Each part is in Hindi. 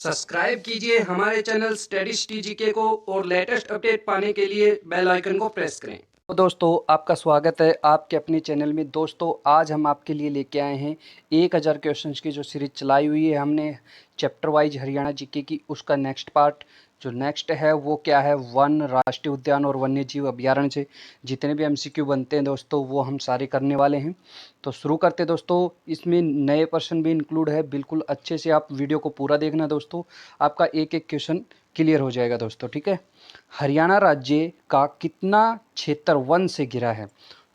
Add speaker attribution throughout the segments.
Speaker 1: सब्सक्राइब कीजिए हमारे चैनल स्टडीज टीजीके को और लेटेस्ट अपडेट पाने के लिए बेल आइकन को प्रेस करें।
Speaker 2: तो दोस्तों आपका स्वागत है आपके अपने चैनल में। दोस्तों आज हम आपके लिए लेके आए हैं 1000 क्वेश्चंस की जो सीरीज चलाई हुई है हमने चैप्टर वाइज हरियाणा जीके की, उसका नेक्स्ट पार्ट जो नेक्स्ट है वो क्या है, वन राष्ट्रीय उद्यान और वन्य जीव अभ्यारण्य से जितने भी एमसीक्यू बनते हैं दोस्तों वो हम सारे करने वाले हैं। तो शुरू करते हैं दोस्तों। इसमें नए पर्सन भी इंक्लूड है, बिल्कुल अच्छे से आप वीडियो को पूरा देखना दोस्तों, आपका एक एक क्वेश्चन क्लियर हो जाएगा दोस्तों, ठीक है। हरियाणा राज्य का कितना क्षेत्र वन से घिरा है?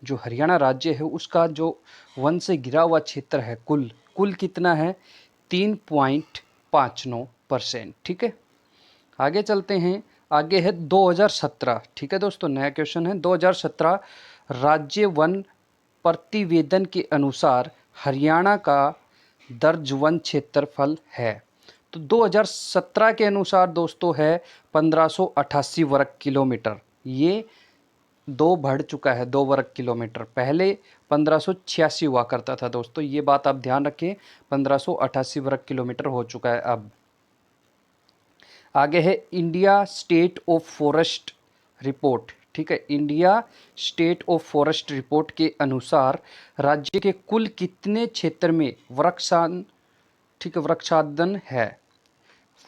Speaker 2: जो हरियाणा राज्य है उसका जो वन से घिरा हुआ क्षेत्र है कुल कुल कितना है? 3.59%, ठीक है। आगे चलते हैं, आगे है 2017, ठीक है दोस्तों, नया क्वेश्चन है 2017 राज्य वन प्रतिवेदन के अनुसार हरियाणा का दर्ज वन क्षेत्रफल है। तो 2017 के अनुसार दोस्तों है 1588 वर्ग किलोमीटर। ये दो बढ़ चुका है, 2 वर्ग किलोमीटर, पहले 1586 हुआ करता था दोस्तों, ये बात आप ध्यान रखें, 1588 वर्ग किलोमीटर हो चुका है अब। आगे है India state of forest report, ठीक है। India state of forest report के अनुसार राज्य के कुल कितने क्षेत्र में वृक्षान, ठीक है, वृक्षादन है?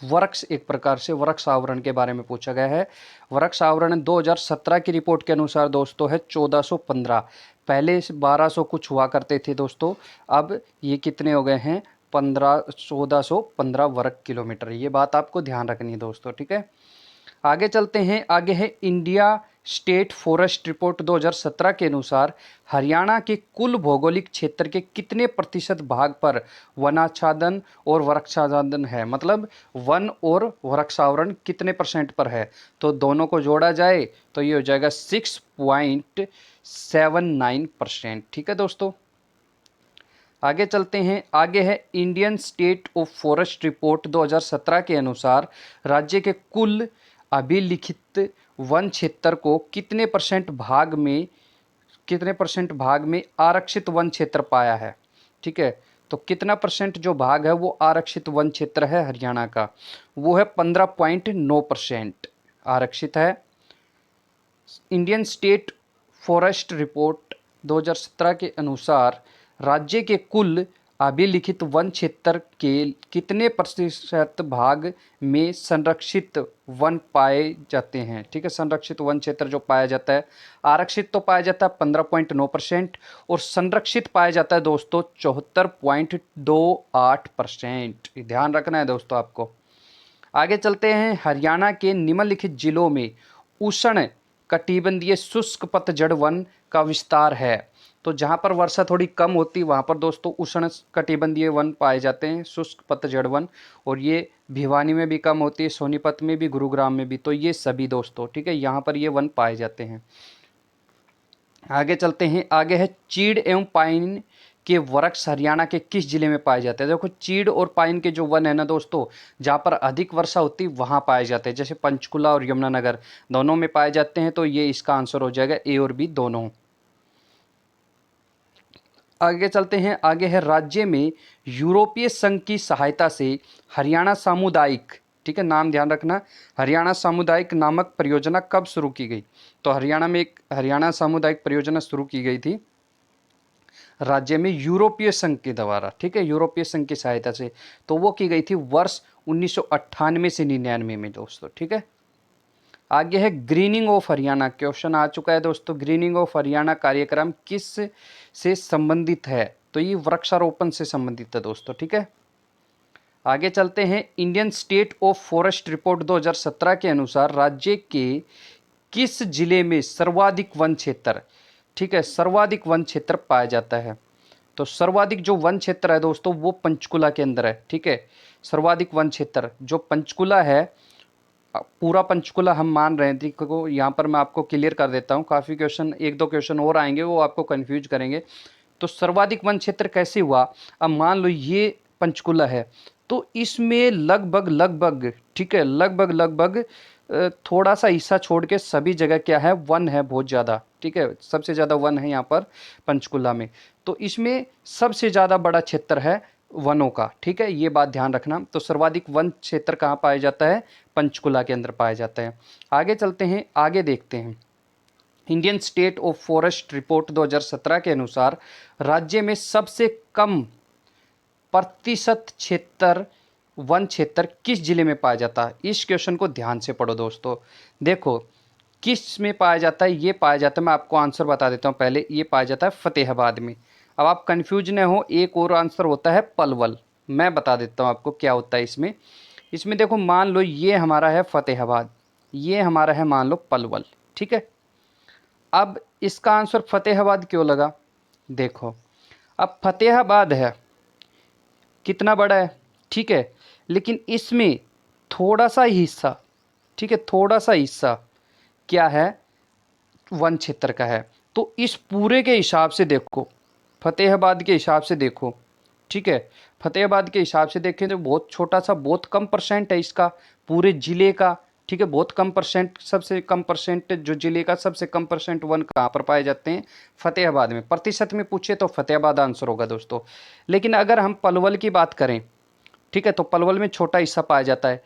Speaker 2: वृक्ष एक प्रकार से वृक्ष आवरण के बारे में पूछा गया है। वृक्ष आवरण 2017 की रिपोर्ट के अनुसार दोस्तों है 1415, पहले 1200 कुछ हुआ करते थे दोस्तों, अब ये कितने हो गए हैं? 1415 वर्ग किलोमीटर। ये बात आपको ध्यान रखनी है दोस्तों, ठीक है। आगे चलते हैं, आगे है इंडिया स्टेट फॉरेस्ट रिपोर्ट 2017 के अनुसार हरियाणा के कुल भौगोलिक क्षेत्र के कितने प्रतिशत भाग पर वनाच्छादन और वृक्षाच्छादन है? मतलब वन और वृक्षावरण कितने परसेंट पर है? तो दोनों को जोड़ा जाए तो ये हो जाएगा 6.79%, ठीक है दोस्तों। आगे चलते हैं, आगे है Indian state of forest report 2017 के अनुसार राज्य के कुल अभिलिखित वन क्षेत्र को कितने परसेंट भाग में आरक्षित वन क्षेत्र पाया है? ठीक है, तो कितना परसेंट जो भाग है वो आरक्षित वन क्षेत्र है हरियाणा का, वो है 15.9% आरक्षित है। इंडियन स्टेट फॉरेस्ट रिपोर्ट 2017 के अनुसार राज्य के कुल अभिलिखित वन क्षेत्र के कितने प्रतिशत भाग में संरक्षित वन पाए जाते हैं? ठीक है, संरक्षित वन क्षेत्र जो पाया जाता है, आरक्षित तो पाया जाता है 15.9% और संरक्षित पाया जाता है दोस्तों 74.28%। ध्यान रखना है दोस्तों आपको। आगे चलते हैं, हरियाणा के निम्नलिखित जिलों में उष्ण कटिबंधीय शुष्क पतझड़ वन का विस्तार है। तो जहाँ पर वर्षा थोड़ी कम होती है वहाँ पर दोस्तों उष्ण कटिबंधीय वन पाए जाते हैं, शुष्क पतझड़ वन, और ये भिवानी में भी कम होती है, सोनीपत में भी, गुरुग्राम में भी, तो ये सभी दोस्तों, ठीक है, यहाँ पर ये वन पाए जाते हैं। आगे चलते हैं, आगे है चीड़ एवं पाइन के वृक्ष हरियाणा के किस जिले में पाए जाते हैं? देखो चीड़ और पाइन के जो वन है ना दोस्तों, जहाँ पर अधिक वर्षा होती है वहाँ पाए जाते हैं, जैसे पंचकुला और यमुनानगर दोनों में पाए जाते हैं, तो ये इसका आंसर हो जाएगा ए और बी दोनों। आगे चलते हैं, आगे है राज्य में यूरोपीय संघ की सहायता से हरियाणा सामुदायिक, ठीक है, नाम ध्यान रखना, हरियाणा सामुदायिक नामक परियोजना कब शुरू की गई? तो हरियाणा में एक हरियाणा सामुदायिक परियोजना शुरू की गई थी राज्य में यूरोपीय संघ के द्वारा, ठीक है, यूरोपीय संघ की सहायता से, तो वो की गई थी वर्ष 1998 से 99 में दोस्तों, ठीक है। आगे है ग्रीनिंग ऑफ हरियाणा, क्वेश्चन आ चुका है दोस्तों, ग्रीनिंग ऑफ हरियाणा कार्यक्रम किस से संबंधित है? तो ये वृक्षारोपण से संबंधित है दोस्तों, ठीक है। आगे चलते हैं, Indian state of forest report 2017 के अनुसार राज्य के किस जिले में सर्वाधिक वन क्षेत्र, ठीक है, सर्वाधिक वन क्षेत्र पाया जाता है? तो सर्वाधिक जो वन क्षेत्र है दोस्तों वो पंचकुला के अंदर है, ठीक है। सर्वाधिक वन क्षेत्र जो पंचकुला है, पूरा पंचकुला हम मान रहे हैं, देखो यहाँ पर मैं आपको क्लियर कर देता हूँ, काफ़ी क्वेश्चन, एक दो क्वेश्चन और आएंगे वो आपको कंफ्यूज करेंगे। तो सर्वाधिक वन क्षेत्र कैसे हुआ? अब मान लो ये पंचकुला है, तो इसमें लगभग, ठीक है, लगभग थोड़ा सा हिस्सा छोड़ के सभी जगह क्या है, वन है बहुत ज़्यादा, ठीक है, सबसे ज़्यादा वन है यहाँ पर पंचकुला में। तो इसमें सबसे ज़्यादा बड़ा क्षेत्र है वनों का, ठीक है, ये बात ध्यान रखना। तो सर्वाधिक वन क्षेत्र कहाँ पाया जाता है? पंचकुला के अंदर पाया जाता है। आगे चलते हैं, आगे देखते हैं। Indian state of forest report 2017 के अनुसार राज्य में सबसे कम प्रतिशत क्षेत्र वन क्षेत्र किस जिले में पाया जाता है? इस क्वेश्चन को ध्यान से पढ़ो दोस्तों। देखो किस में पाया जाता है, ये पाया जाता है, मैं आपको आंसर बता देता हूँ पहले, ये पाया जाता है फतेहाबाद में। अब आप कंफ्यूज न हो, एक और आंसर होता है पलवल, मैं बता देता हूँ आपको क्या होता है इसमें। इसमें देखो मान लो ये हमारा है फतेहाबाद, ये हमारा है मान लो पलवल, ठीक है। अब इसका आंसर फतेहाबाद क्यों लगा? देखो अब फतेहाबाद है, कितना बड़ा है, ठीक है, लेकिन इसमें थोड़ा सा ही हिस्सा, ठीक है, थोड़ा सा हिस्सा क्या है? वन क्षेत्र का है। तो इस पूरे के हिसाब से देखो, फतेहाबाद के हिसाब से देखो, ठीक है, फतेहाबाद के हिसाब से देखें तो बहुत छोटा सा, बहुत कम परसेंट है इसका पूरे ज़िले का, ठीक है, बहुत कम परसेंट, सबसे कम परसेंट जो ज़िले का सबसे कम परसेंट वन कहाँ पर पाए जाते हैं? फतेहाबाद में। प्रतिशत में पूछे तो फतेहाबाद आंसर होगा दोस्तों। लेकिन अगर हम पलवल की बात करें, ठीक है, तो पलवल में छोटा हिस्सा पाया जाता है,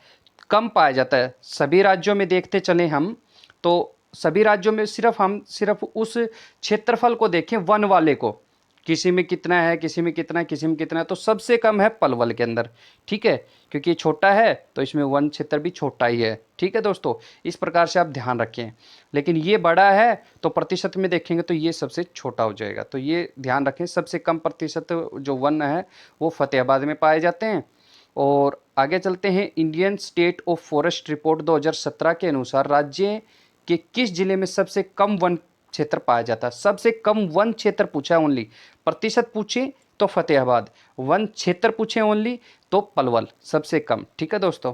Speaker 2: कम पाया जाता है। सभी राज्यों में देखते चलें हम तो सभी राज्यों में सिर्फ उस क्षेत्रफल को देखें वन वाले को, किसी में कितना है, किसी में कितना है, किसी में कितना है, तो सबसे कम है पलवल के अंदर, ठीक है, क्योंकि ये छोटा है तो इसमें वन क्षेत्र भी छोटा ही है, ठीक है दोस्तों। इस प्रकार से आप ध्यान रखें। लेकिन ये बड़ा है तो प्रतिशत में देखेंगे तो ये सबसे छोटा हो जाएगा, तो ये ध्यान रखें। सबसे कम प्रतिशत जो वन है वो फतेहाबाद में पाए जाते हैं। और आगे चलते हैं, Indian state of forest report 2017 के अनुसार राज्य के किस जिले में सबसे कम वन क्षेत्र पाया जाता है? सबसे कम वन क्षेत्र पूछा है ओनली, प्रतिशत पूछे तो फतेहाबाद, वन क्षेत्र पूछे ओनली तो पलवल सबसे कम, ठीक है दोस्तों।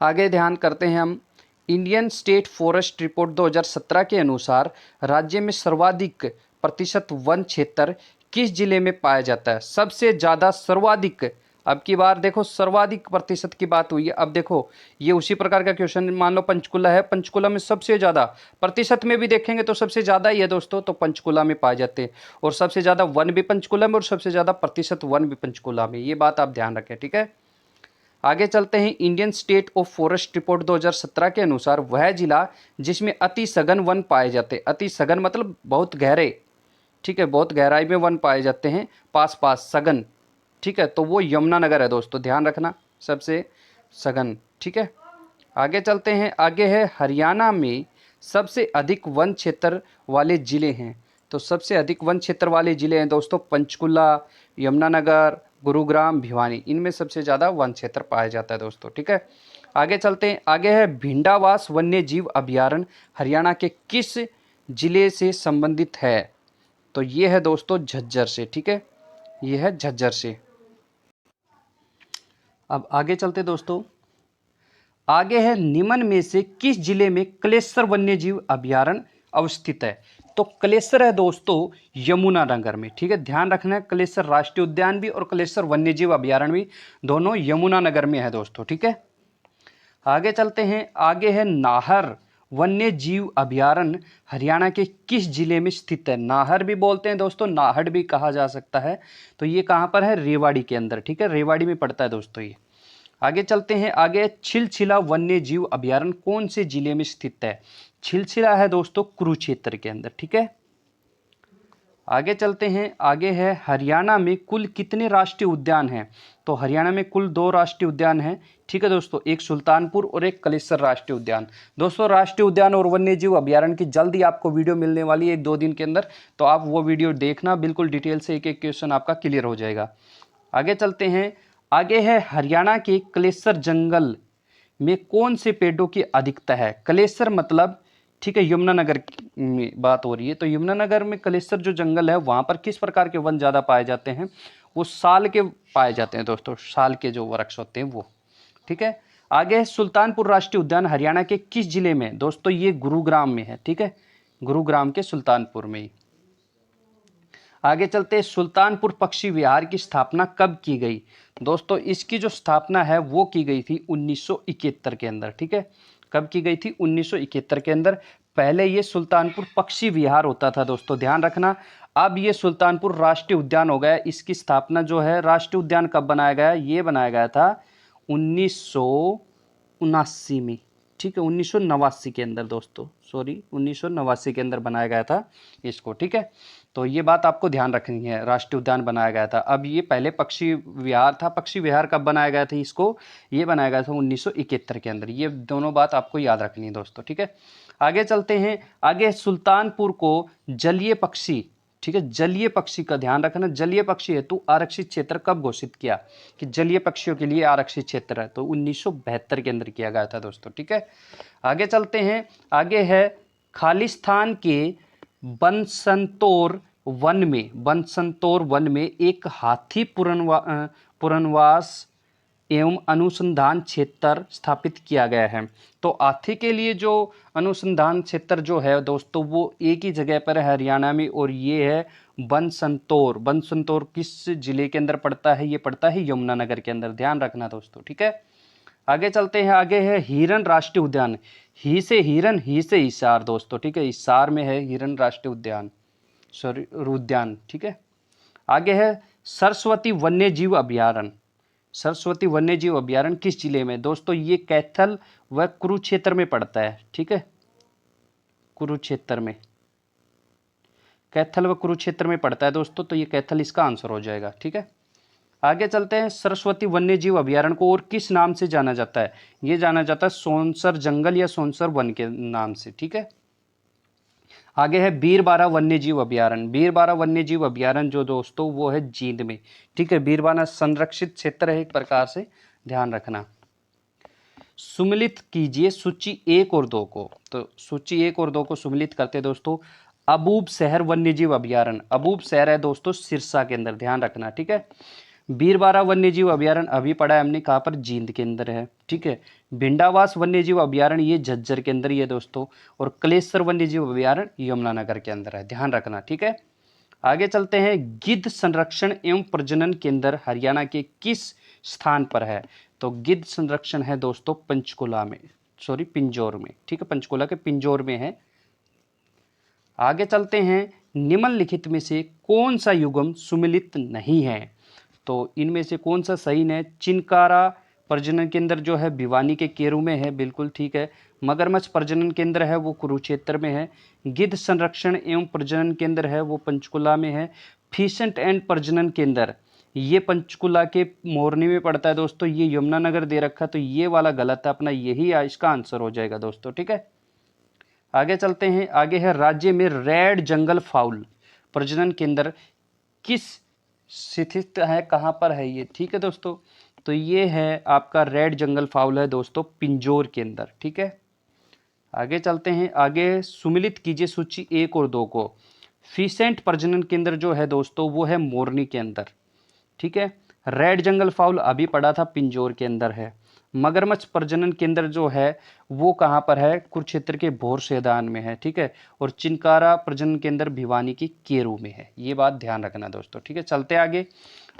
Speaker 2: आगे ध्यान करते हैं हम, इंडियन स्टेट फॉरेस्ट रिपोर्ट 2017 के अनुसार राज्य में सर्वाधिक प्रतिशत वन क्षेत्र किस जिले में पाया जाता है? सबसे ज़्यादा सर्वाधिक, अब की बार देखो सर्वाधिक प्रतिशत की बात हुई है। अब देखो ये उसी प्रकार का क्वेश्चन, मान लो पंचकुला है, पंचकुला में सबसे ज़्यादा, प्रतिशत में भी देखेंगे तो सबसे ज़्यादा ही है दोस्तों, तो पंचकुला में पाए जाते हैं। और सबसे ज़्यादा वन भी पंचकुला में और सबसे ज़्यादा प्रतिशत वन भी पंचकुला में, ये बात आप ध्यान रखें, ठीक है। आगे चलते हैं, Indian state of forest report 2017 के अनुसार वह जिला जिसमें अति सघन वन पाए जाते हैं, अति सघन मतलब बहुत गहरे, ठीक है, बहुत गहराई में वन पाए जाते हैं, पास पास सघन, ठीक है, तो वो यमुनानगर है दोस्तों, ध्यान रखना, सबसे सघन, ठीक है। आगे चलते हैं, आगे है हरियाणा में सबसे अधिक वन क्षेत्र वाले ज़िले हैं। तो सबसे अधिक वन क्षेत्र वाले ज़िले हैं दोस्तों पंचकुला, यमुनानगर, गुरुग्राम, भिवानी, इनमें सबसे ज़्यादा वन क्षेत्र पाया जाता है दोस्तों, ठीक है। आगे चलते हैं, आगे है भिंडावास वन्य जीव अभयारण्य हरियाणा के किस जिले से संबंधित है? तो ये है दोस्तों झज्जर से, ठीक है, ये है झज्जर से। अब आगे चलते दोस्तों, आगे है निम्न में से किस जिले में कलेसर वन्यजीव अभयारण्य अवस्थित है? तो कलेसर है दोस्तों यमुनानगर में, ठीक है, ध्यान रखना है, कलेसर राष्ट्रीय उद्यान भी और कलेसर वन्यजीव अभयारण्य भी दोनों यमुनानगर में है दोस्तों, ठीक है। आगे चलते हैं, आगे है नाहर वन्य जीव अभयारण्य हरियाणा के किस जिले में स्थित है? नाहर भी बोलते हैं दोस्तों, नाहड़ भी कहा जा सकता है, तो ये कहाँ पर है? रेवाड़ी के अंदर, ठीक है, रेवाड़ी में पड़ता है दोस्तों ये। आगे चलते हैं, आगे छिलछिला वन्य जीव अभयारण्य कौन से जिले में स्थित है? छिलछिला है दोस्तों कुरुक्षेत्र के अंदर, ठीक है। आगे चलते हैं, आगे है हरियाणा में कुल कितने राष्ट्रीय उद्यान हैं? तो हरियाणा में कुल 2 राष्ट्रीय उद्यान हैं, ठीक है दोस्तों, एक सुल्तानपुर और एक कलेसर राष्ट्रीय उद्यान। दोस्तों राष्ट्रीय उद्यान और वन्यजीव अभयारण्य की जल्दी आपको वीडियो मिलने वाली है 1-2 दिन के अंदर, तो आप वो वीडियो देखना, बिल्कुल डिटेल से एक एक क्वेश्चन आपका क्लियर हो जाएगा। आगे चलते हैं, आगे है हरियाणा के कलेसर जंगल में कौन से पेड़ों की अधिकता है? कलेसर मतलब, ठीक है, यमुनानगर में बात हो रही है, तो यमुनानगर में कलेसर जो जंगल है वहाँ पर किस प्रकार के वन ज़्यादा पाए जाते हैं? वो साल के पाए जाते हैं दोस्तों, साल के जो वृक्ष होते हैं वो, ठीक है। आगे है सुल्तानपुर राष्ट्रीय उद्यान हरियाणा के किस जिले में? दोस्तों ये गुरुग्राम में है, ठीक है, गुरुग्राम के सुल्तानपुर में ही। आगे चलते हैं, सुल्तानपुर पक्षी विहार की स्थापना कब की गई? दोस्तों इसकी जो स्थापना है वो की गई थी 1971 के अंदर, ठीक है, कब की गई थी? 1971 के अंदर। पहले ये सुल्तानपुर पक्षी विहार होता था दोस्तों, ध्यान रखना, अब ये सुल्तानपुर राष्ट्रीय उद्यान हो गया। इसकी स्थापना जो है राष्ट्रीय उद्यान कब बनाया गया? ये बनाया गया था 1979 में, ठीक है, 1989 के अंदर दोस्तों, सॉरी 1989 के अंदर बनाया गया था इसको, ठीक है। तो ये बात आपको ध्यान रखनी है, राष्ट्रीय उद्यान बनाया गया था। अब ये पहले पक्षी विहार था। पक्षी विहार कब बनाया गया था इसको? ये बनाया गया था 1971 के अंदर। ये दोनों बात आपको याद रखनी है दोस्तों, ठीक है। आगे चलते हैं। आगे सुल्तानपुर को जलीय पक्षी, ठीक है, जलीय पक्षी का ध्यान रखना। जलीय पक्षी हेतु आरक्षित क्षेत्र कब घोषित किया कि जलीय पक्षियों के लिए आरक्षित क्षेत्र है? तो 1972 के अंदर किया गया था दोस्तों, ठीक है। आगे चलते हैं। आगे है खालिस्तान के बनसंतोर वन में एक हाथी पुनर्वास एवं अनुसंधान क्षेत्र स्थापित किया गया है। तो हाथी के लिए जो अनुसंधान क्षेत्र जो है दोस्तों वो एक ही जगह पर है हरियाणा में, और ये है बनसंतोर। बनसंतोर किस जिले के अंदर पड़ता है? ये पड़ता है यमुनानगर के अंदर, ध्यान रखना दोस्तों, ठीक है। आगे चलते हैं। आगे है हिरन राष्ट्रीय उद्यान। ही से हिरन, ही से हिसार दोस्तों, ठीक है, हिसार में है हिरन राष्ट्रीय उद्यान, सॉरी उद्यान, ठीक है। आगे है सरस्वती वन्यजीव अभयारण्य। सरस्वती वन्यजीव अभयारण्य किस जिले में? दोस्तों ये कैथल व कुरुक्षेत्र में पड़ता है, ठीक है, कुरुक्षेत्र में, कैथल व कुरुक्षेत्र में पड़ता है दोस्तों। तो ये कैथल इसका आंसर हो जाएगा, ठीक है। आगे चलते हैं। सरस्वती वन्यजीव अभयारण्य को और किस नाम से जाना जाता है? ये जाना जाता है सोनसर जंगल या सोनसर वन के नाम से, ठीक है। आगे है बीरबारा वन्यजीव अभयारण्य। बीरबारा वन्यजीव अभयारण्य जो दोस्तों वो है जींद में, ठीक है। बीरबारा संरक्षित क्षेत्र है एक प्रकार से, ध्यान रखना। सुमिलित कीजिए सूची 1 और 2 को। तो सूची 1 और 2 को सुमिलित करते दोस्तों। अबूब शहर वन्यजीव अभयारण्य, अबूब शहर है दोस्तों सिरसा के अंदर, ध्यान रखना, ठीक है। बीरबारा वन्यजीव अभयारण्य अभी पढ़ा है हमने, कहाँ पर? जींद के अंदर है, ठीक है। भिंडावास वन्यजीव अभयारण्य ये झज्जर के अंदर ही है दोस्तों, और कलेश्वर वन्यजीव अभयारण्य यमुनानगर के अंदर है, ध्यान रखना, ठीक है। आगे चलते हैं। गिद्ध संरक्षण एवं प्रजनन केंद्र हरियाणा के किस स्थान पर है? तो गिद्ध संरक्षण है दोस्तों पंचकुला में, सॉरी पिंजौर में, ठीक है, पंचकुला के पिंजौर में है। आगे चलते हैं। निम्नलिखित में से कौन सा युग्म सुमिलित नहीं है? तो इनमें से कौन सा सही है? चिनकारा प्रजनन केंद्र जो है भिवानी के केरू में है, बिल्कुल ठीक है। मगरमच्छ प्रजनन केंद्र है वो कुरुक्षेत्र में है। गिद्ध संरक्षण एवं प्रजनन केंद्र है वो पंचकुला में है। फीसेंट एंड प्रजनन केंद्र ये पंचकुला के मोरनी में पड़ता है दोस्तों, ये यमुनानगर दे रखा, तो ये वाला गलत है अपना, यही इसका आंसर हो जाएगा दोस्तों, ठीक है। आगे चलते हैं। आगे है राज्य में रेड जंगल फाउल प्रजनन केंद्र किस स्थित है, कहाँ पर है ये, ठीक है दोस्तों। तो ये है आपका रेड जंगल फाउल है दोस्तों पिंजौर के अंदर, ठीक है। आगे चलते हैं। आगे सुमिलित कीजिए सूची 1 और 2 को। फीसेंट प्रजनन केंद्र जो है दोस्तों वो है मोरनी के अंदर, ठीक है। रेड जंगल फाउल अभी पड़ा था पिंजौर के अंदर है। मगरमच्छ प्रजनन केंद्र जो है वो कहाँ पर है? कुरुक्षेत्र के भोर सेदान में है, ठीक है। और चिनकारा प्रजनन केंद्र भिवानी की केरू में है, ये बात ध्यान रखना दोस्तों, ठीक है। चलते आगे।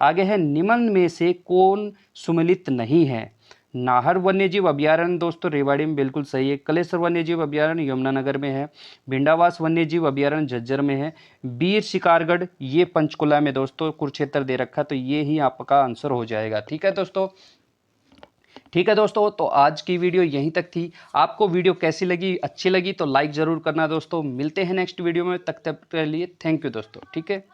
Speaker 2: आगे है निम्न में से कौन सुमिलित नहीं है? नाहर वन्यजीव अभयारण्य दोस्तों रेवाड़ी में बिल्कुल सही है। कलेश्वर वन्यजीव अभयारण्य यमुनानगर में है। भिंडावास वन्यजीव अभयारण्य झज्जर में है। बीर शिकारगढ़ ये पंचकुला में दोस्तों, कुरुक्षेत्र दे रखा, तो ये ही आपका आंसर हो जाएगा, ठीक है दोस्तों। ठीक है दोस्तों, तो आज की वीडियो यहीं तक थी। आपको वीडियो कैसी लगी? अच्छी लगी तो लाइक ज़रूर करना दोस्तों। मिलते हैं नेक्स्ट वीडियो में, तब तक के लिए थैंक यू दोस्तों, ठीक है।